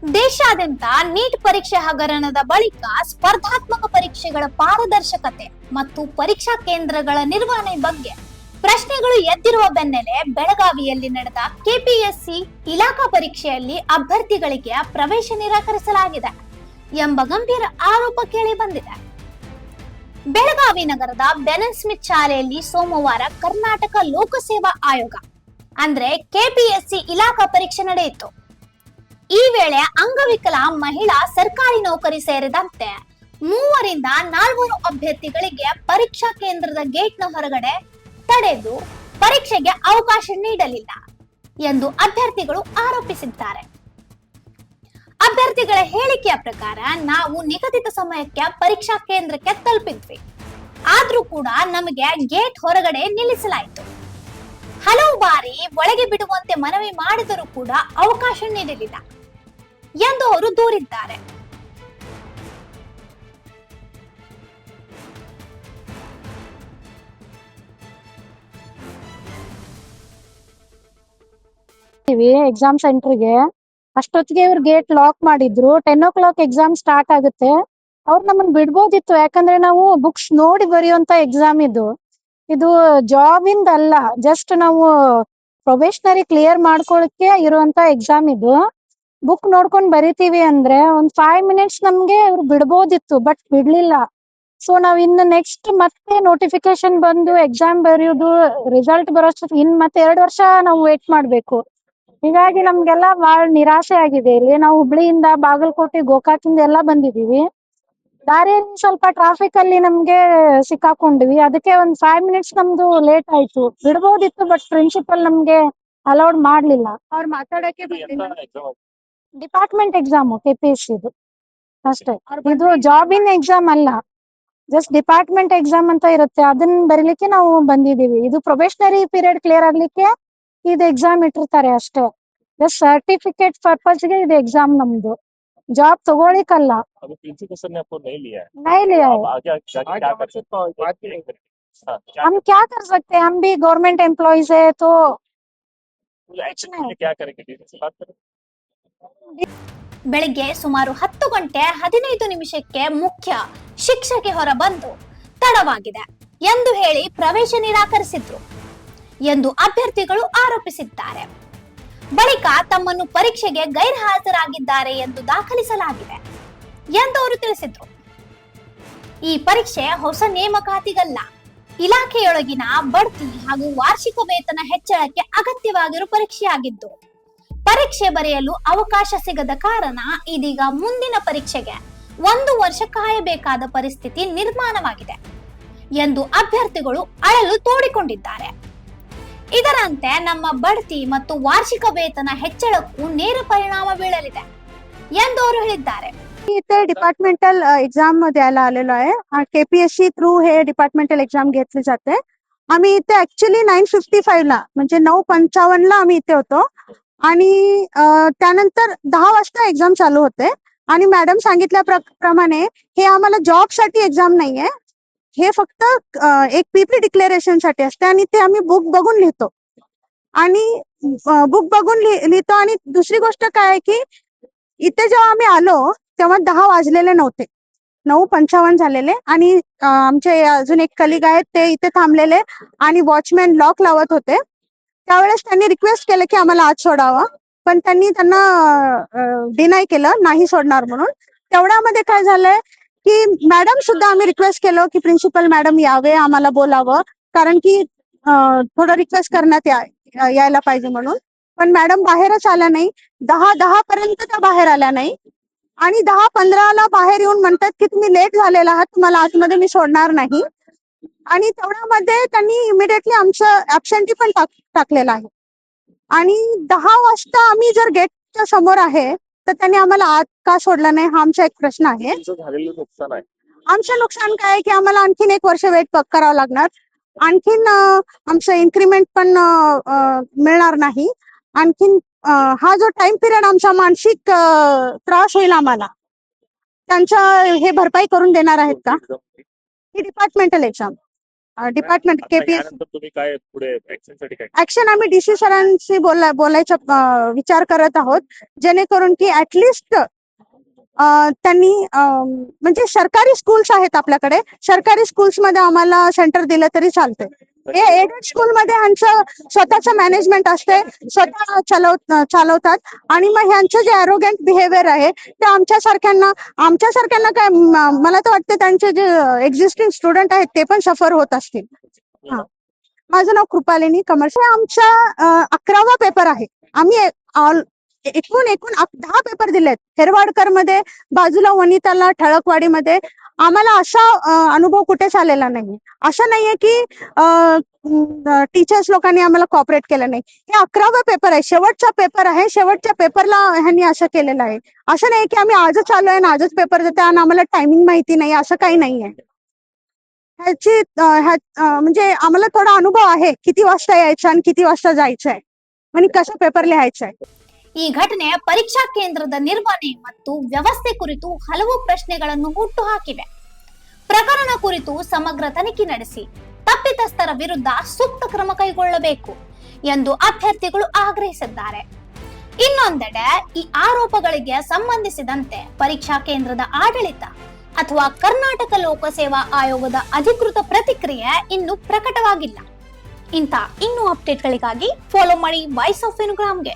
ದೇಶಾದ್ಯಂತ ನೀಟ್ ಪರೀಕ್ಷೆ ಹಗರಣದ ಬಳಿಕ ಸ್ಪರ್ಧಾತ್ಮಕ ಪರೀಕ್ಷೆಗಳ ಪಾರದರ್ಶಕತೆ ಮತ್ತು ಪರೀಕ್ಷಾ ಕೇಂದ್ರಗಳ ನಿರ್ವಹಣೆ ಬಗ್ಗೆ ಪ್ರಶ್ನೆಗಳು ಎದ್ದಿರುವ ಬೆನ್ನಲ್ಲೇ ಬೆಳಗಾವಿಯಲ್ಲಿ ನಡೆದ ಕೆಪಿಎಸ್ಸಿ ಇಲಾಖಾ ಪರೀಕ್ಷೆಯಲ್ಲಿ ಅಭ್ಯರ್ಥಿಗಳಿಗೆ ಪ್ರವೇಶ ನಿರಾಕರಿಸಲಾಗಿದೆ ಎಂಬ ಗಂಭೀರ ಆರೋಪ ಕೇಳಿ ಬಂದಿದೆ. ಬೆಳಗಾವಿ ನಗರದ ಬೆನನ್ ಸ್ಮಿತ್ ಶಾಲೆಯಲ್ಲಿ ಸೋಮವಾರ ಕರ್ನಾಟಕ ಲೋಕಸೇವಾ ಆಯೋಗ ಅಂದ್ರೆ ಕೆಪಿಎಸ್ಸಿ ಇಲಾಖಾ ಪರೀಕ್ಷೆ ನಡೆಯಿತು. ಈ ವೇಳೆ ಅಂಗವಿಕಲ ಮಹಿಳಾ ಸರ್ಕಾರಿ ನೌಕರಿ ಸೇರಿದಂತೆ 3ರಿಂದ 4 ಅಭ್ಯರ್ಥಿಗಳಿಗೆ ಪರೀಕ್ಷಾ ಕೇಂದ್ರದ ಗೇಟ್ನ ಹೊರಗಡೆ ತಡೆದು ಪರೀಕ್ಷೆಗೆ ಅವಕಾಶ ನೀಡಲಿಲ್ಲ ಎಂದು ಅಭ್ಯರ್ಥಿಗಳು ಆರೋಪಿಸಿದ್ದಾರೆ. ಅಭ್ಯರ್ಥಿಗಳ ಹೇಳಿಕೆಯ ಪ್ರಕಾರ ನಾವು ನಿಗದಿತ ಸಮಯಕ್ಕೆ ಪರೀಕ್ಷಾ ಕೇಂದ್ರಕ್ಕೆ ತಲುಪಿದ್ವಿ, ಆದ್ರೂ ಕೂಡ ನಮಗೆ ಗೇಟ್ ಹೊರಗಡೆ ನಿಲ್ಲಿಸಲಾಯಿತು. ಹಲವು ಬಾರಿ ಒಳಗೆ ಬಿಡುವಂತೆ ಮನವಿ ಮಾಡಿದರೂ ಕೂಡ ಅವಕಾಶ ನೀಡಲಿಲ್ಲ ಎಂದು ಅವರು ದೂರಿದ್ದಾರೆ. ಎಕ್ಸಾಮ್ ಸೆಂಟರ್ಗೆ ಅಷ್ಟೊತ್ತಿಗೆ ಇವ್ರು ಗೇಟ್ ಲಾಕ್ ಮಾಡಿದ್ರು. 10 o'clock ಎಕ್ಸಾಮ್ ಸ್ಟಾರ್ಟ್ ಆಗುತ್ತೆ. ಅವ್ರು ನಮ್ಮನ್ನ ಬಿಡ್ಬೋದಿತ್ತು, ಯಾಕಂದ್ರೆ ನಾವು ಬುಕ್ಸ್ ನೋಡಿ ಬರೆಯುವಂತ ಎಕ್ಸಾಮ್ ಇದು ಜಾಬ್ ಇಂದ ಅಲ್ಲ, ಜಸ್ಟ್ ನಾವು ಪ್ರೊಬೇಷನರಿ ಕ್ಲಿಯರ್ ಮಾಡ್ಕೊಳಕ್ಕೆ ಇರುವಂತ ಎಕ್ಸಾಮ್ ಇದು. ಬುಕ್ ನೋಡ್ಕೊಂಡ್ ಬರಿತೀವಿ ಅಂದ್ರೆ ಒಂದ್ 5 minutes ನಮ್ಗೆ ಇವ್ರು ಬಿಡ್ಬೋದಿತ್ತು, ಬಟ್ ಬಿಡ್ಲಿಲ್ಲ. ಸೊ ನಾವ್ ಇನ್ನು ನೆಕ್ಸ್ಟ್ ಮತ್ತೆ ನೋಟಿಫಿಕೇಶನ್ ಬಂದು ಎಕ್ಸಾಮ್ ಬರೆಯೋದು, ರಿಸಲ್ಟ್ ಬರೋಷ್ಟೊತ್ತಿಗೆ ಇನ್ ಮತ್ತೆ 2 ವರ್ಷ ನಾವು ವೇಟ್ ಮಾಡ್ಬೇಕು. ಹೀಗಾಗಿ ನಮ್ಗೆಲ್ಲ ಬಹಳ ನಿರಾಶೆ ಆಗಿದೆ. ಇಲ್ಲಿ ನಾವು ಹುಬ್ಳಿಯಿಂದ, ಬಾಗಲಕೋಟೆ, ಗೋಕಾಕಿಂದ ಎಲ್ಲ ಬಂದಿದೀವಿ. ದಾರಿಯಲ್ಲಿ ಸ್ವಲ್ಪ ಟ್ರಾಫಿಕ್ ಅಲ್ಲಿ ನಮ್ಗೆ ಸಿಕ್ಕಾಕೊಂಡ್ವಿ. ಅದಕ್ಕೆ ಒಂದ್ 5 minutes ನಮ್ದು ಲೇಟ್ ಆಯ್ತು. ಬಿಡ್ಬೋದಿತ್ತು, ಬಟ್ ಪ್ರಿನ್ಸಿಪಲ್ ನಮ್ಗೆ ಅಲೌಡ್ ಮಾಡ್ಲಿಲ್ಲ. ಅವ್ರು ಮಾತಾಡಕ್ಕೆ ಡಿಪಾರ್ಟ್ಮೆಂಟ್ ಎಕ್ಸಾಮ್ ಕೆಪಿಎಸ್ಸಿ ಇದು ಅಷ್ಟೇ. ಇದು ಜಾಬಿನ್ ಎಕ್ಸಾಮ್ ಅಲ್ಲ, ಜಸ್ಟ್ ಡಿಪಾರ್ಟ್ಮೆಂಟ್ ಎಕ್ಸಾಮ್ ಅಂತ ಇರುತ್ತೆ, ಅದನ್ನ ಬರೀಲಿಕ್ಕೆ ನಾವು ಬಂದಿದೀವಿ. ಇದು ಪ್ರೊಬೇಷನರಿ ಪೀರಿಯಡ್ ಕ್ಲಿಯರ್ ಆಗ್ಲಿಕ್ಕೆ ಇದು ಎಕ್ಸಾಮ್ ಇಟ್ಟಿರ್ತಾರೆ ಅಷ್ಟೇ. ಜಸ್ಟ್ ಸರ್ಟಿಫಿಕೇಟ್ ಪರ್ಪಸ್ ಗೆ ಇದು ಎಕ್ಸಾಮ್ ನಮ್ದು, जॉब तगोलिकಲ್ಲ. अभी प्रिंसिपल सर ने आपको नहीं लिया है। नहीं लिया है। अब आगे जाके क्या कर सकते हो? हम क्या कर सकते हैं, हम भी गवर्नमेंट एम्प्लॉइज है, तो एक्शन के लिए क्या करेंगे? डीसी से बात करें। ಬೆಳಿಗ್ಗೆ ಸುಮಾರು 10 ಗಂಟೆ 15 ನಿಮಿಷಕ್ಕೆ ಮುಖ್ಯ ಶಿಕ್ಷಕಿ ಹೊರಬಂದು ತಡವಾಗಿದೆ ಎಂದು ಹೇಳಿ ಪ್ರವೇಶ ನಿರಾಕರಿಸಿದ್ರು ಎಂದು ಅಭ್ಯರ್ಥಿಗಳು ಆರೋಪಿಸಿದ್ದಾರೆ. ಬಳಿಕ ತಮ್ಮನ್ನು ಪರೀಕ್ಷೆಗೆ ಗೈರ್ಹಾಜರಾಗಿದ್ದಾರೆ ಎಂದು ದಾಖಲಿಸಲಾಗಿದೆ ಎಂದು ಅವರು ತಿಳಿಸಿದ್ರು. ಈ ಪರೀಕ್ಷೆ ಹೊಸ ನೇಮಕಾತಿಗಲ್ಲ, ಇಲಾಖೆಯೊಳಗಿನ ಬಡ್ತಿ ಹಾಗೂ ವಾರ್ಷಿಕ ವೇತನ ಹೆಚ್ಚಳಕ್ಕೆ ಅಗತ್ಯವಾಗಿರುವ ಪರೀಕ್ಷೆಯಾಗಿದ್ದು, ಪರೀಕ್ಷೆ ಬರೆಯಲು ಅವಕಾಶ ಸಿಗದ ಕಾರಣ ಇದೀಗ ಮುಂದಿನ ಪರೀಕ್ಷೆಗೆ 1 ವರ್ಷ ಕಾಯಬೇಕಾದ ಪರಿಸ್ಥಿತಿ ನಿರ್ಮಾಣವಾಗಿದೆ ಎಂದು ಅಭ್ಯರ್ಥಿಗಳು ಅಳಲು ತೋಡಿಕೊಂಡಿದ್ದಾರೆ. ಇದರಂತೆ ನಮ್ಮ ಬಡ್ತಿ ಮತ್ತು ವಾರ್ಷಿಕ ವೇತನ ಹೆಚ್ಚಳಕ್ಕೂ ನೇರ ಪರಿಣಾಮ ಬೀಳಲಿದೆ ಎಂದು ಅವರು ಹೇಳಿದ್ದಾರೆ. इथे डिपार्टमेंटल एक्झाम द्यायला आलेलो आहे. केपीएससी थ्रू हे डिपार्टमेंटल एक्झाम घेतली जाते. आम्ही इथे ऍक्च्युली 9:55 ला म्हणजे 9:55 ला आम्ही इथे होतो आणि त्यानंतर 10 वाजता एक्झाम चालू होते. आणि मॅडम सांगितल्याप्रमाणे हे आम्हाला जॉब साठी एक्झाम नाहीये, हे फक्त एक पीपी डिक्लेरेशन साठी असते आणि ते आम्ही बुक बघून लिहितो. आणि बुक बघून लिहितो. आणि दुसरी गोष्ट काय आहे की इथे जेव्हा आम्ही आलो तेव्हा 10 वाजलेले नव्हते, 9:55 झालेले. आणि आमचे अजून एक कलिग आहेत, ते इथे थांबलेले आणि वॉचमॅन लॉक लावत होते. त्यावेळेस त्यांनी रिक्वेस्ट केलं की आम्हाला आत सोडावं, पण त्यांनी त्यांना डिनाय केलं, नाही सोडणार म्हणून. तेवढ्यामध्ये काय झालंय की मॅडम सुद्धा आम्ही रिक्वेस्ट केलं की प्रिन्सिपल मॅडम यावे, आम्हाला बोलावं, कारण की थोडं रिक्वेस्ट करण्यात यायला पाहिजे म्हणून. पण मॅडम बाहेरच आल्या नाही. 10:10 पर्यंत त्या बाहेर आल्या नाही. आणि 10:15 ला बाहेर येऊन म्हणतात की तुम्ही लेट झालेला आहात, तुम्हाला आतमध्ये मी सोडणार नाही. आणि तेवढ्यामध्ये त्यांनी इमिडिएटली आमचं ऍब्सेंटी पण टाकलेलं आहे. आणि 10 वाजता आम्ही जर गेटच्या समोर आहे तर त्यांनी आम्हाला आत का सोडलं नाही, हा आमचा एक प्रश्न आहे. नुकसान आहे. आमचं नुकसान काय आहे की आम्हाला आणखीन 1 वर्ष वेट करावं लागणार. आणखीन आमचं इन्क्रीमेंट पण मिळणार नाही. आणखीन हा जो टाइम पिरियड आमचा मानसिक त्रास होईल आम्हाला, त्यांचा हे भरपाई करून देणार आहेत का? ही डिपार्टमेंटल एक्झाम डिपार्टमेंट आता केपीएस यानंतर तुम्ही काय पुढे ऍक्शन साठी काय ऍक्शन आम्ही डीसी सरांशी बोलायचा विचार करत आहोत, जेणेकरून की ऍटलिस्ट त्यांनी म्हणजे सरकारी स्कूल्स आहेत आपल्याकडे, सरकारी स्कूल्स मध्ये आम्हाला सेंटर दिलं तरी चालतंय. हे एडेड स्कूलमध्ये ह्यांचं स्वतःचं मॅनेजमेंट असते, स्वतः चालवतात आणि मग ह्यांचं जे अरोगंट बिहेवियर आहे ते आमच्यासारख्यांना काय मला तर वाटतं त्यांचे जे एक्झिस्टिंग स्टुडंट आहेत ते पण सफर होत असतील. हा, माझं नाव कृपालिनी कमर्शियल. आमचा 11वा पेपर आहे. आम्ही एकूण 10 पेपर दिलेत. हेरवाडकर मध्ये, बाजूला वनिताला, ठळकवाडीमध्ये. आम्हाला असा अनुभव कुठेच आलेला नाही. असं नाहीये की टीचर्स लोकांनी आम्हाला कॉपरेट केलं नाही. हे 11वा पेपर आहे, शेवटचा पेपर आहे. शेवटच्या पेपरला ह्यांनी असं केलेलं आहे. असं नाही की आम्ही आजच आलोय आणि आजच पेपर देतोय आणि आम्हाला टायमिंग माहिती नाही, असं काही नाहीये. म्हणजे आम्हाला थोडा अनुभव आहे, किती वाजता यायचं आणि किती वाजता जायचंय आणि कसं पेपर लिहायचंय. ಈ ಘಟನೆ ಪರೀಕ್ಷಾ ಕೇಂದ್ರದ ನಿರ್ವಹಣೆ ಮತ್ತು ವ್ಯವಸ್ಥೆ ಕುರಿತು ಹಲವು ಪ್ರಶ್ನೆಗಳನ್ನು ಹುಟ್ಟುಹಾಕಿವೆ. ಪ್ರಕರಣ ಕುರಿತು ಸಮಗ್ರ ತನಿಖೆ ನಡೆಸಿ ತಪ್ಪಿತಸ್ಥರ ವಿರುದ್ಧ ಸೂಕ್ತ ಕ್ರಮ ಕೈಗೊಳ್ಳಬೇಕು ಎಂದು ಅಭ್ಯರ್ಥಿಗಳು ಆಗ್ರಹಿಸಿದ್ದಾರೆ. ಇನ್ನೊಂದೆಡೆ ಈ ಆರೋಪಗಳಿಗೆ ಸಂಬಂಧಿಸಿದಂತೆ ಪರೀಕ್ಷಾ ಕೇಂದ್ರದ ಆಡಳಿತ ಅಥವಾ ಕರ್ನಾಟಕ ಲೋಕಸೇವಾ ಆಯೋಗದ ಅಧಿಕೃತ ಪ್ರತಿಕ್ರಿಯೆ ಇನ್ನೂ ಪ್ರಕಟವಾಗಿಲ್ಲ. ಇಂಥ ಇನ್ನೂ ಅಪ್ಡೇಟ್ಗಳಿಗಾಗಿ ಫಾಲೋ ಮಾಡಿ ವಾಯ್ಸ್ ಆಫ್ ಇನ್ಗ್ರಾಮ್ಗೆ.